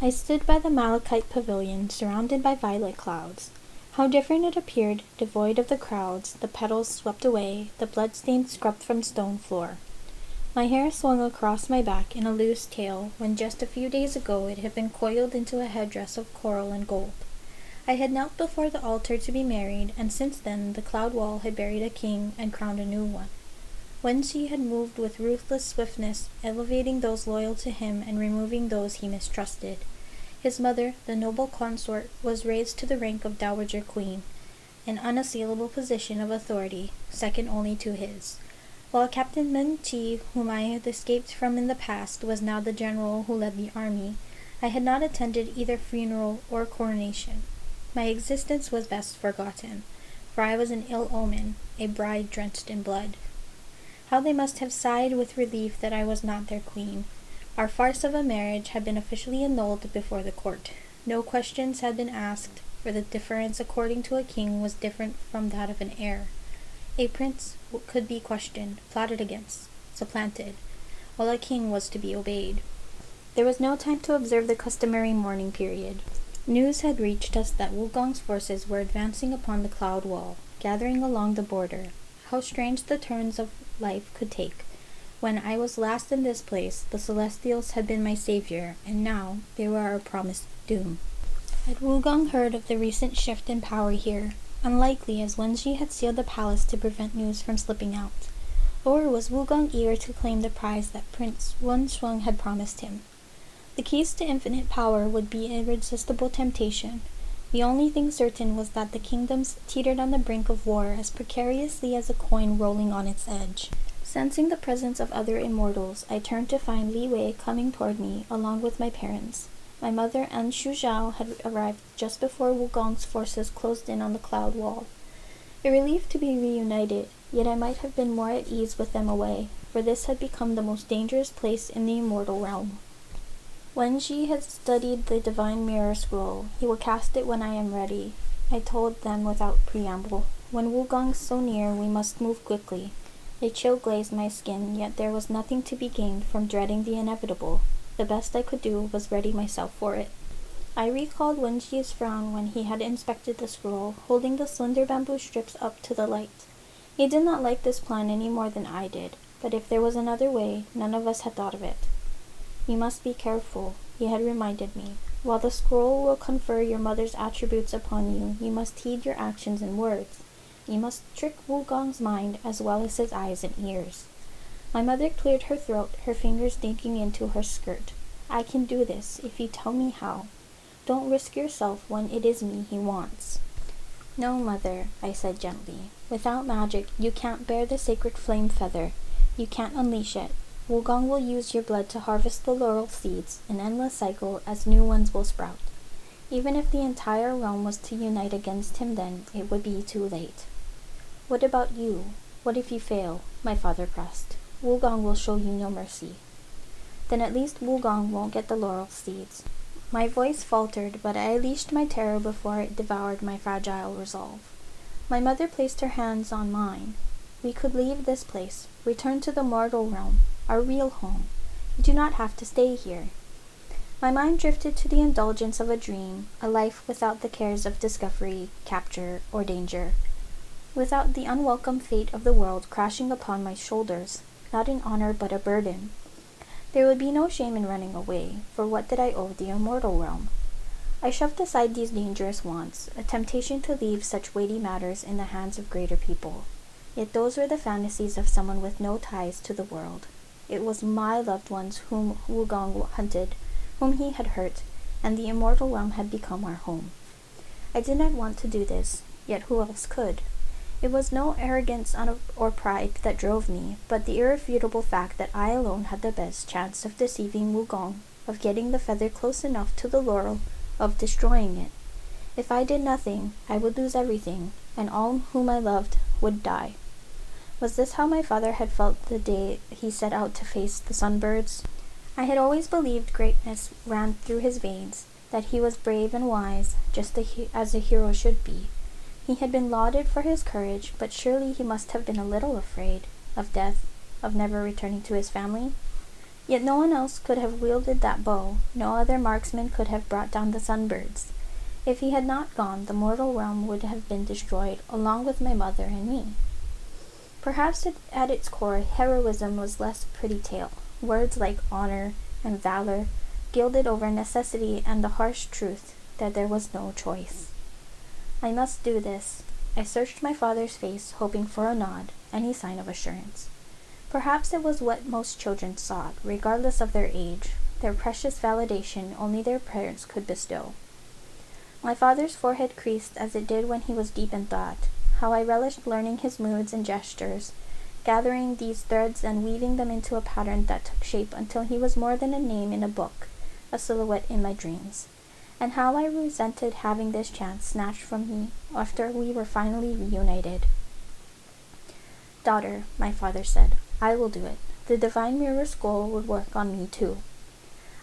I stood by the malachite pavilion, surrounded by violet clouds. How different it appeared, devoid of the crowds, the petals swept away, the blood-stains scrubbed from stone floor. My hair swung across my back in a loose tail, when just a few days ago it had been coiled into a headdress of coral and gold. I had knelt before the altar to be married, and since then the cloud wall had buried a king and crowned a new one. When she had moved with ruthless swiftness, elevating those loyal to him and removing those he mistrusted. His mother, the noble consort, was raised to the rank of Dowager Queen, an unassailable position of authority, second only to his. While Captain Min Chi, whom I had escaped from in the past, was now the general who led the army, I had not attended either funeral or coronation. My existence was best forgotten, for I was an ill omen, a bride drenched in blood. How they must have sighed with relief that I was not their queen. Our farce of a marriage had been officially annulled before the court. No questions had been asked, for the difference according to a king was different from that of an heir. A prince could be questioned, plotted against, supplanted, while a king was to be obeyed. There was no time to observe the customary mourning period. News had reached us that Wugong's forces were advancing upon the cloud wall, gathering along the border. How strange the turns of life could take. When I was last in this place, the Celestials had been my savior, and now they were our promised doom. Had Wugong heard of the recent shift in power here? Unlikely, as Wenji had sealed the palace to prevent news from slipping out. Or was Wugong eager to claim the prize that Prince Wenshuang had promised him? The keys to infinite power would be irresistible temptation. The only thing certain was that the kingdoms teetered on the brink of war as precariously as a coin rolling on its edge. Sensing the presence of other immortals, I turned to find Li Wei coming toward me, along with my parents. My mother and Xu Zhao had arrived just before Wugong's forces closed in on the cloud wall. A relief to be reunited, yet I might have been more at ease with them away, for this had become the most dangerous place in the immortal realm. When Xi had studied the divine mirror scroll, he will cast it when I am ready, I told them without preamble. When Wugong's so near, we must move quickly. A chill glazed my skin, yet there was nothing to be gained from dreading the inevitable. The best I could do was ready myself for it. I recalled Wenji's frown when he had inspected the scroll, holding the slender bamboo strips up to the light. He did not like this plan any more than I did, but if there was another way, none of us had thought of it. You must be careful, he had reminded me. While the scroll will confer your mother's attributes upon you, you must heed your actions and words. You must trick Wugong's mind as well as his eyes and ears. My mother cleared her throat, her fingers digging into her skirt. I can do this, if you tell me how. Don't risk yourself when it is me he wants. No, mother, I said gently. Without magic, you can't bear the sacred flame feather. You can't unleash it. Wugong will use your blood to harvest the laurel seeds, an endless cycle, as new ones will sprout. Even if the entire realm was to unite against him then, it would be too late. What about you? What if you fail? My father pressed. Wugong will show you no mercy. Then at least Wugong won't get the laurel seeds. My voice faltered, but I unleashed my terror before it devoured my fragile resolve. My mother placed her hands on mine. We could leave this place, return to the mortal realm, our real home. You do not have to stay here. My mind drifted to the indulgence of a dream, a life without the cares of discovery, capture, or danger. Without the unwelcome fate of the world crashing upon my shoulders, not an honor but a burden. There would be no shame in running away, for what did I owe the immortal realm? I shoved aside these dangerous wants, a temptation to leave such weighty matters in the hands of greater people. Yet those were the fantasies of someone with no ties to the world. It was my loved ones whom Wugong hunted, whom he had hurt, and the immortal realm had become our home. I did not want to do this, yet who else could? It was no arrogance or pride that drove me, but the irrefutable fact that I alone had the best chance of deceiving Wugong, of getting the feather close enough to the laurel, of destroying it. If I did nothing, I would lose everything, and all whom I loved would die. Was this how my father had felt the day he set out to face the sunbirds? I had always believed greatness ran through his veins, that he was brave and wise, just as a hero should be. He had been lauded for his courage, but surely he must have been a little afraid of death, of never returning to his family. Yet no one else could have wielded that bow, no other marksman could have brought down the sunbirds. If he had not gone, the mortal realm would have been destroyed, along with my mother and me. Perhaps at its core, heroism was less a pretty tale. Words like honor and valor gilded over necessity and the harsh truth that there was no choice. I must do this. I searched my father's face, hoping for a nod, any sign of assurance. Perhaps it was what most children sought, regardless of their age, their precious validation only their parents could bestow. My father's forehead creased as it did when he was deep in thought. How I relished learning his moods and gestures, gathering these threads and weaving them into a pattern that took shape until he was more than a name in a book, a silhouette in my dreams. And how I resented having this chance snatched from me after we were finally reunited. "Daughter," my father said, "I will do it. The divine mirror skull would work on me too."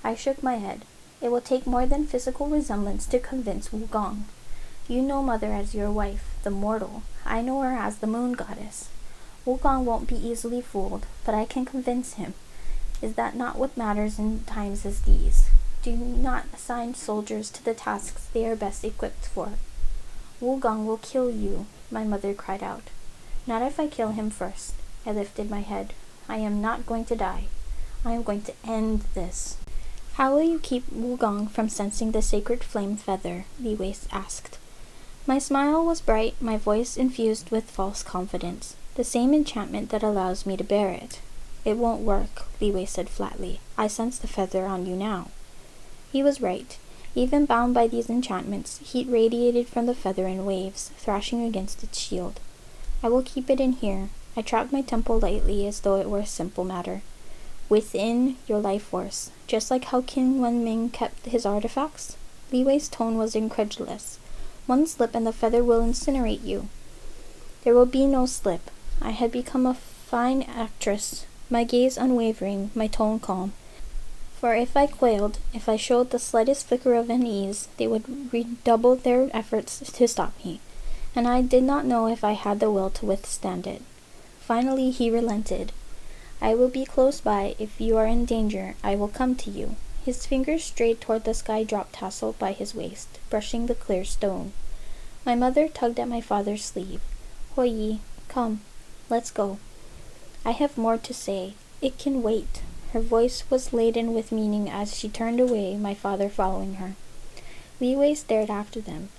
I shook my head. It will take more than physical resemblance to convince Wugong. You know Mother as your wife, the mortal. I know her as the moon goddess. Wukong won't be easily fooled, but I can convince him. Is that not what matters in times as these? Do not assign soldiers to the tasks they are best equipped for. Wugong will kill you, my mother cried out. Not if I kill him first. I lifted my head. I am not going to die. I am going to end this. How will you keep Wugong from sensing the sacred flame feather? Li Wei asked. My smile was bright, my voice infused with false confidence, the same enchantment that allows me to bear it. It won't work, Li Wei said flatly. I sense the feather on you now. He was right. Even bound by these enchantments, heat radiated from the feather in waves, thrashing against its shield. I will keep it in here. I trapped my temple lightly as though it were a simple matter. Within your life force, just like how Qin Wenming kept his artifacts? Li Wei's tone was incredulous. One slip and the feather will incinerate you. There will be no slip. I had become a fine actress, my gaze unwavering, my tone calm. For if I quailed, if I showed the slightest flicker of unease, they would redouble their efforts to stop me, and I did not know if I had the will to withstand it. Finally he relented. I will be close by. If you are in danger, I will come to you. His fingers strayed toward the sky drop tassel by his waist, brushing the clear stone. My mother tugged at my father's sleeve. Hoi, come, let's go. I have more to say. It can wait. Her voice was laden with meaning as she turned away, my father following her. Li Wei stared after them.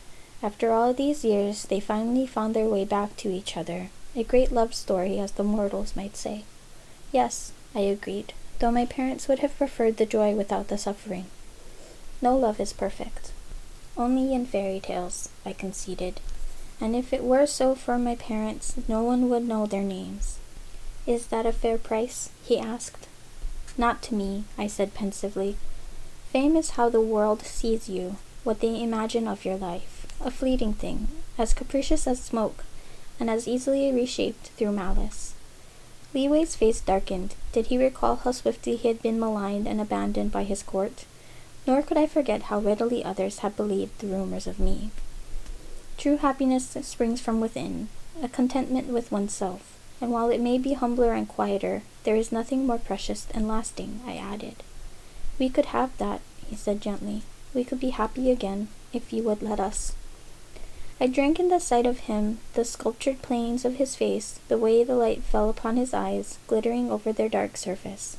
After all these years, they finally found their way back to each other. A great love story, as the mortals might say. Yes, I agreed, though my parents would have preferred the joy without the suffering. No love is perfect. Only in fairy tales, I conceded. And if it were so for my parents, no one would know their names. Is that a fair price? He asked. Not to me, I said pensively. Fame is how the world sees you, what they imagine of your life, a fleeting thing, as capricious as smoke, and as easily reshaped through malice. Li Wei's face darkened. Did he recall how swiftly he had been maligned and abandoned by his court? Nor could I forget how readily others had believed the rumors of me. True happiness springs from within, a contentment with oneself, and while it may be humbler and quieter, there is nothing more precious and lasting, I added. We could have that, he said gently. We could be happy again, if you would let us. I drank in the sight of him, the sculptured planes of his face, the way the light fell upon his eyes, glittering over their dark surface.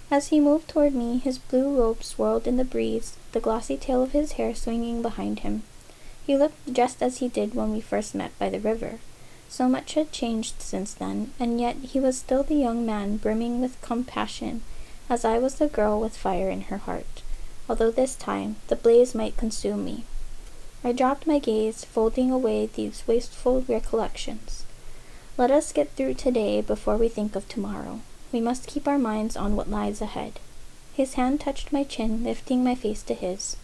As he moved toward me, his blue robe swirled in the breeze, the glossy tail of his hair swinging behind him. He looked just as he did when we first met by the river. So much had changed since then, and yet he was still the young man brimming with compassion, as I was the girl with fire in her heart, although this time the blaze might consume me. I dropped my gaze, folding away these wasteful recollections. Let us get through today before we think of tomorrow. We must keep our minds on what lies ahead. His hand touched my chin, lifting my face to his.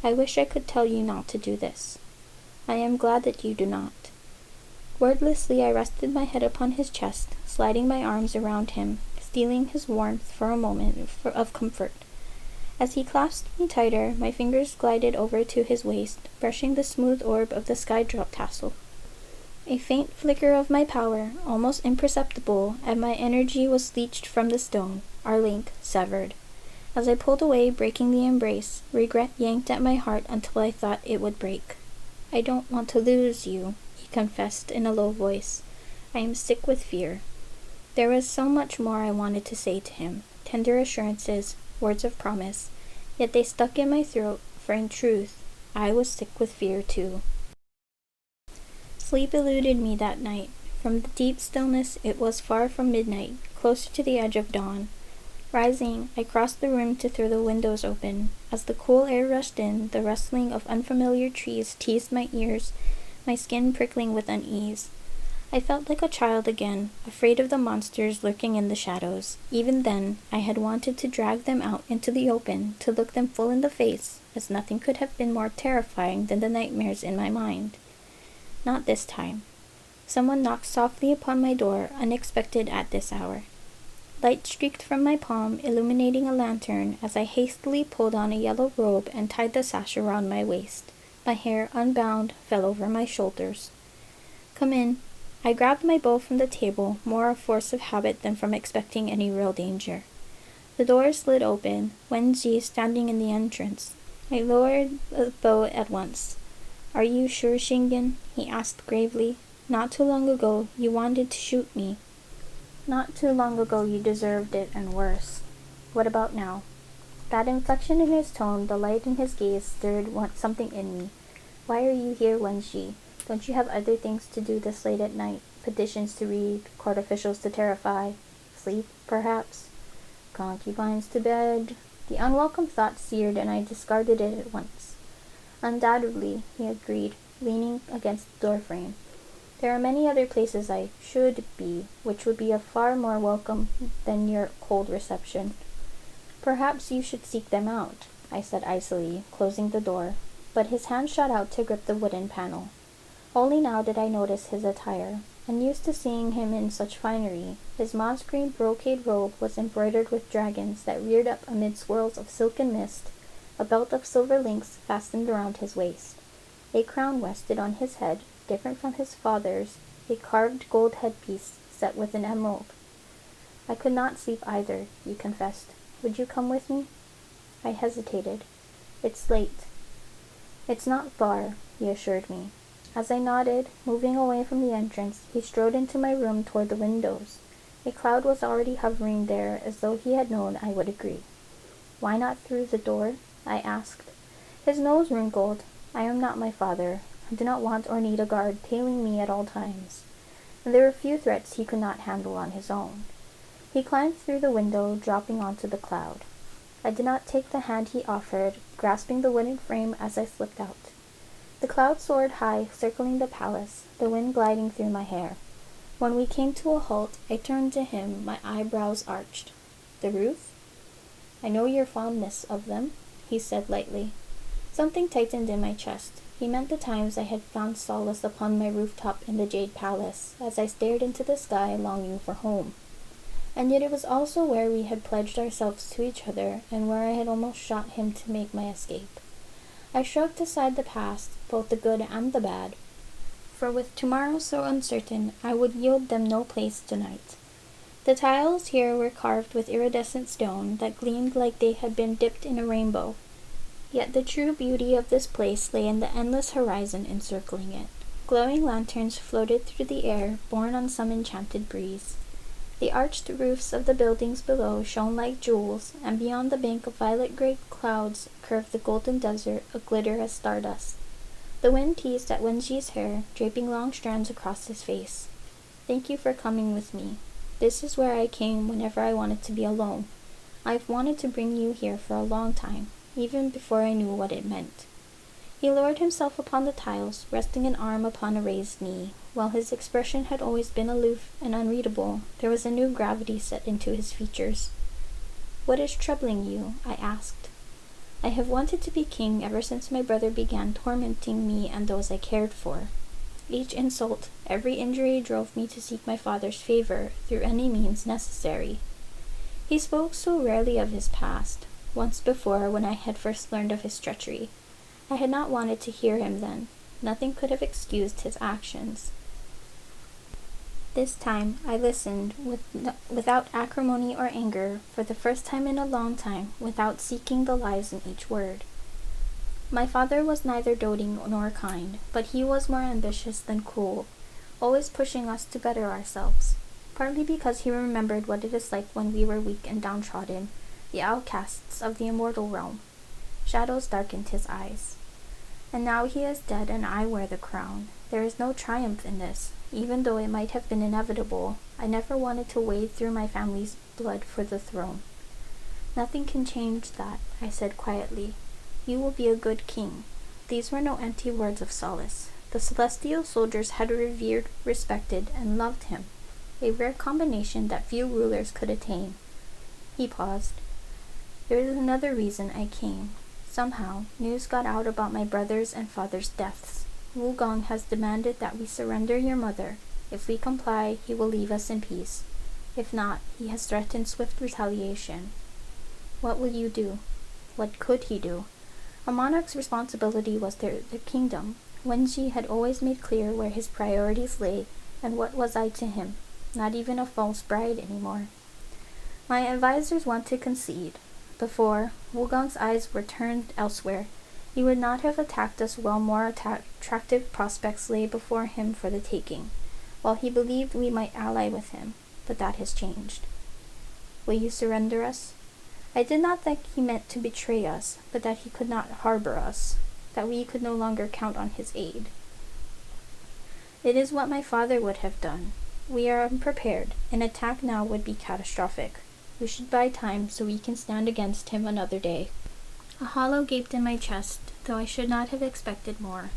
I wish I could tell you not to do this. I am glad that you do not. Wordlessly I rested my head upon his chest, sliding my arms around him, stealing his warmth for a moment of comfort. As he clasped me tighter, my fingers glided over to his waist, brushing the smooth orb of the skydrop tassel. A faint flicker of my power, almost imperceptible, and my energy was leached from the stone. our link severed. As I pulled away, breaking the embrace, regret yanked at my heart until I thought it would break. "I don't want to lose you," he confessed in a low voice. "I am sick with fear." There was so much more I wanted to say to him, tender assurances, words of promise, yet they stuck in my throat, for in truth, I was sick with fear too. Sleep eluded me that night. From the deep stillness, it was far from midnight, closer to the edge of dawn. Rising, I crossed the room to throw the windows open. As the cool air rushed in, the rustling of unfamiliar trees teased my ears, my skin prickling with unease. I felt like a child again, afraid of the monsters lurking in the shadows. Even then, I had wanted to drag them out into the open, to look them full in the face, as nothing could have been more terrifying than the nightmares in my mind. Not this time. Someone knocked softly upon my door, unexpected at this hour. Light streaked from my palm, illuminating a lantern, as I hastily pulled on a yellow robe and tied the sash around my waist. My hair, unbound, fell over my shoulders. "Come in." I grabbed my bow from the table, more a force of habit than from expecting any real danger. The door slid open, Wenji standing in the entrance. I lowered the bow at once. "Are you sure, Shingen?" he asked gravely. "Not too long ago, you wanted to shoot me." "Not too long ago you deserved it, and worse. What about now?" That inflection in his tone, the light in his gaze, stirred something in me. "Why are you here, Wenji? Don't you have other things to do this late at night? Petitions to read, court officials to terrify, sleep, perhaps? Concubines to bed?" The unwelcome thought seared, and I discarded it at once. "Undoubtedly," he agreed, leaning against the doorframe. "There are many other places I should be, which would be a far more welcome than your cold reception." "Perhaps you should seek them out," I said icily, closing the door, but his hand shot out to grip the wooden panel. Only now did I notice his attire. Unused to seeing him in such finery, his moss green brocade robe was embroidered with dragons that reared up amid swirls of silken mist. A belt of silver links fastened around his waist. A crown rested on his head, different from his father's, a carved gold headpiece set with an emerald. "I could not sleep either," he confessed. "Would you come with me?" I hesitated. "It's late." "It's not far," he assured me. As I nodded, moving away from the entrance, he strode into my room toward the windows. A cloud was already hovering there, as though he had known I would agree. "Why not through the door?" I asked. His nose wrinkled. "I am not my father. I do not want or need a guard tailing me at all times." And there were few threats he could not handle on his own. He climbed through the window, dropping onto the cloud. I did not take the hand he offered, grasping the wooden frame as I slipped out. The cloud soared high, circling the palace, the wind gliding through my hair. When we came to a halt, I turned to him, my eyebrows arched. "The roof?" "I know your fondness of them," he said lightly. Something tightened in my chest. He meant the times I had found solace upon my rooftop in the Jade Palace, as I stared into the sky, longing for home. And yet it was also where we had pledged ourselves to each other, and where I had almost shot him to make my escape. I shrugged aside the past, both the good and the bad, for with tomorrow so uncertain, I would yield them no place tonight. The tiles here were carved with iridescent stone that gleamed like they had been dipped in a rainbow. Yet the true beauty of this place lay in the endless horizon encircling it. Glowing lanterns floated through the air, borne on some enchanted breeze. The arched roofs of the buildings below shone like jewels, and beyond the bank of violet-gray clouds curved the golden desert, aglitter as stardust. The wind teased at Wenji's hair, draping long strands across his face. "Thank you for coming with me. This is where I came whenever I wanted to be alone. I've wanted to bring you here for a long time, even before I knew what it meant." He lowered himself upon the tiles, resting an arm upon a raised knee. While his expression had always been aloof and unreadable, there was a new gravity set into his features. "What is troubling you?" I asked. "I have wanted to be king ever since my brother began tormenting me and those I cared for. Each insult, every injury drove me to seek my father's favor through any means necessary." He spoke so rarely of his past. Once before, when I had first learned of his treachery, I had not wanted to hear him then. Nothing could have excused his actions. This time I listened without acrimony or anger, for the first time in a long time, without seeking the lies in each word. My father was neither doting nor kind, but he was more ambitious than cruel, always pushing us to better ourselves, partly because he remembered what it is like when we were weak and downtrodden, the outcasts of the immortal realm. Shadows darkened his eyes. And now he is dead and I wear the crown. There is no triumph in this. Even though it might have been inevitable, I never wanted to wade through my family's blood for the throne. Nothing can change that, I said quietly. You will be a good king. These were no empty words of solace. The celestial soldiers had revered, respected, and loved him, a rare combination that few rulers could attain. He paused. There is another reason I came. Somehow, news got out about my brother's and father's deaths. Wugong has demanded that we surrender your mother. If we comply, he will leave us in peace. If not, he has threatened swift retaliation. What will you do? What could he do? A monarch's responsibility was the kingdom. Wenji had always made clear where his priorities lay, and what was I to him? Not even a false bride anymore. My advisors want to concede. Before, Wugong's eyes were turned elsewhere. He would not have attacked us while more attractive prospects lay before him for the taking, while he believed we might ally with him, but that has changed. Will you surrender us? I did not think he meant to betray us, but that he could not harbor us, that we could no longer count on his aid. It is what my father would have done. We are unprepared. An attack now would be catastrophic. We should buy time so we can stand against him another day. A hollow gaped in my chest, though I should not have expected more.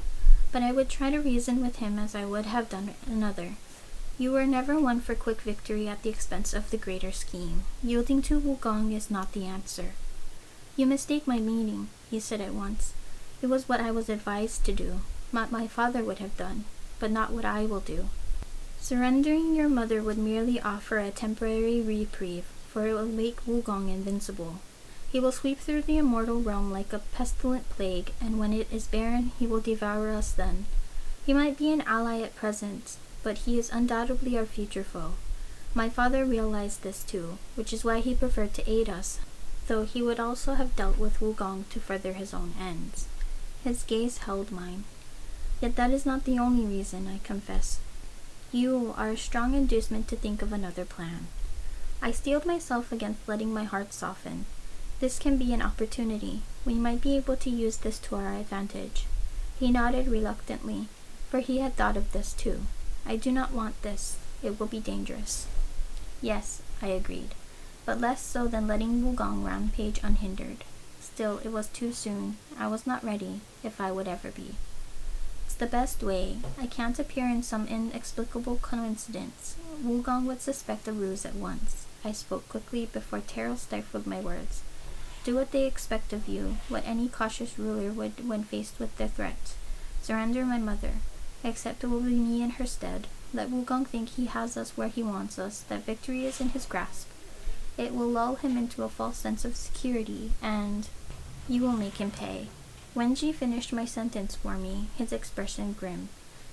But I would try to reason with him as I would have done another. You were never one for quick victory at the expense of the greater scheme. Yielding to Wugong is not the answer. You mistake my meaning, he said at once. It was what I was advised to do, what my father would have done, but not what I will do. Surrendering your mother would merely offer a temporary reprieve, for it will make Wugong invincible. He will sweep through the immortal realm like a pestilent plague, and when it is barren, he will devour us then. He might be an ally at present, but he is undoubtedly our future foe. My father realized this too, which is why he preferred to aid us, though he would also have dealt with Wugong to further his own ends. His gaze held mine. Yet that is not the only reason, I confess. You are a strong inducement to think of another plan. I steeled myself against letting my heart soften. This can be an opportunity. We might be able to use this to our advantage. He nodded reluctantly, for he had thought of this too. I do not want this. It will be dangerous. Yes, I agreed, but less so than letting Wugong rampage unhindered. Still, it was too soon. I was not ready, if I would ever be. It's the best way. I can't appear in some inexplicable coincidence. Wugong would suspect a ruse at once. I spoke quickly before terror stifled my words. Do what they expect of you, what any cautious ruler would when faced with their threat. Surrender my mother. Except it will be me in her stead. Let Wugong think he has us where he wants us, that victory is in his grasp. It will lull him into a false sense of security, and you will make him pay. Wenji finished my sentence for me, his expression grim.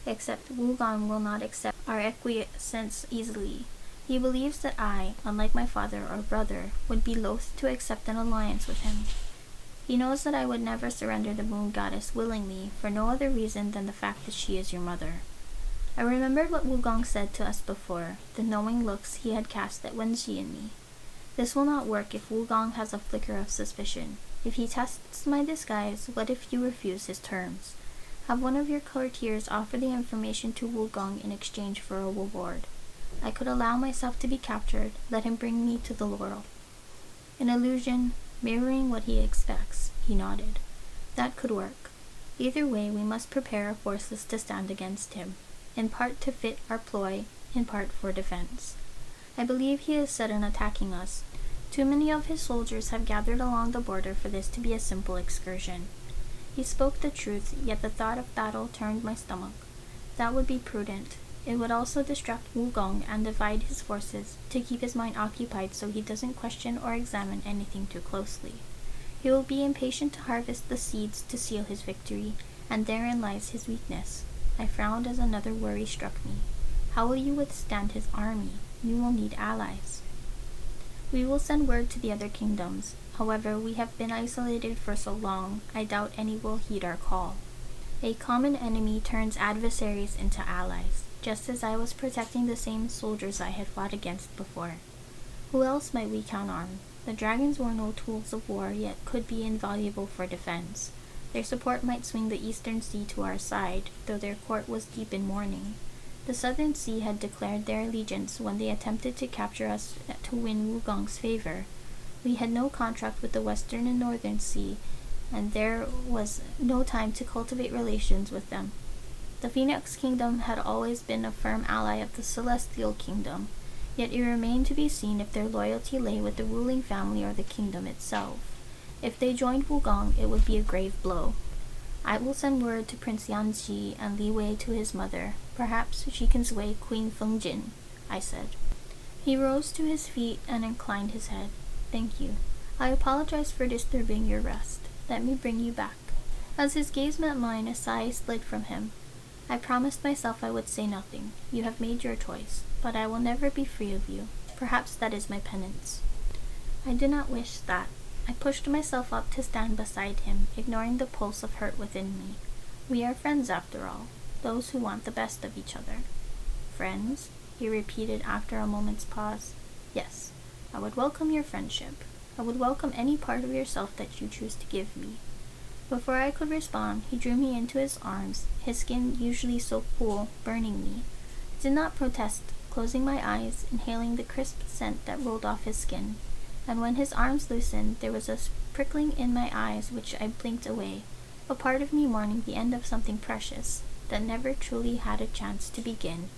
Except Wugong will not accept our acquiescence easily. He believes that I, unlike my father or brother, would be loath to accept an alliance with him. He knows that I would never surrender the moon goddess willingly, for no other reason than the fact that she is your mother. I remembered what Wugong said to us before, the knowing looks he had cast at Wenji and me. This will not work if Wugong has a flicker of suspicion. If he tests my disguise, what if you refuse his terms? Have one of your courtiers offer the information to Wugong in exchange for a reward. I could allow myself to be captured, let him bring me to the laurel. An illusion, mirroring what he expects, he nodded. That could work. Either way, we must prepare our forces to stand against him, in part to fit our ploy, in part for defense. I believe he is set on attacking us. Too many of his soldiers have gathered along the border for this to be a simple excursion. He spoke the truth, yet the thought of battle turned my stomach. That would be prudent. It would also distract Wugong and divide his forces, to keep his mind occupied so he doesn't question or examine anything too closely. He will be impatient to harvest the seeds to seal his victory, and therein lies his weakness. I frowned as another worry struck me. How will you withstand his army? You will need allies. We will send word to the other kingdoms. However, we have been isolated for so long, I doubt any will heed our call. A common enemy turns adversaries into allies, just as I was protecting the same soldiers I had fought against before. Who else might we count on? The dragons were no tools of war, yet could be invaluable for defense. Their support might swing the eastern sea to our side, though their court was deep in mourning. The southern sea had declared their allegiance when they attempted to capture us to win Wugong's favor. We had no contract with the western and northern sea, and there was no time to cultivate relations with them. The Phoenix Kingdom had always been a firm ally of the Celestial Kingdom, yet it remained to be seen if their loyalty lay with the ruling family or the kingdom itself. If they joined Wugong, it would be a grave blow. I will send word to Prince Yanxi and Li Wei to his mother. Perhaps she can sway Queen Fengjin, I said. He rose to his feet and inclined his head. Thank you. I apologize for disturbing your rest. Let me bring you back. As his gaze met mine, a sigh slid from him. I promised myself I would say nothing. You have made your choice, but I will never be free of you. Perhaps that is my penance. I did not wish that. I pushed myself up to stand beside him, ignoring the pulse of hurt within me. We are friends after all, those who want the best of each other. Friends? He repeated after a moment's pause. Yes, I would welcome your friendship. I would welcome any part of yourself that you choose to give me. Before I could respond, he drew me into his arms, his skin usually so cool, burning me. I did not protest, closing my eyes, inhaling the crisp scent that rolled off his skin. And when his arms loosened, there was a prickling in my eyes which I blinked away, a part of me mourning the end of something precious that never truly had a chance to begin.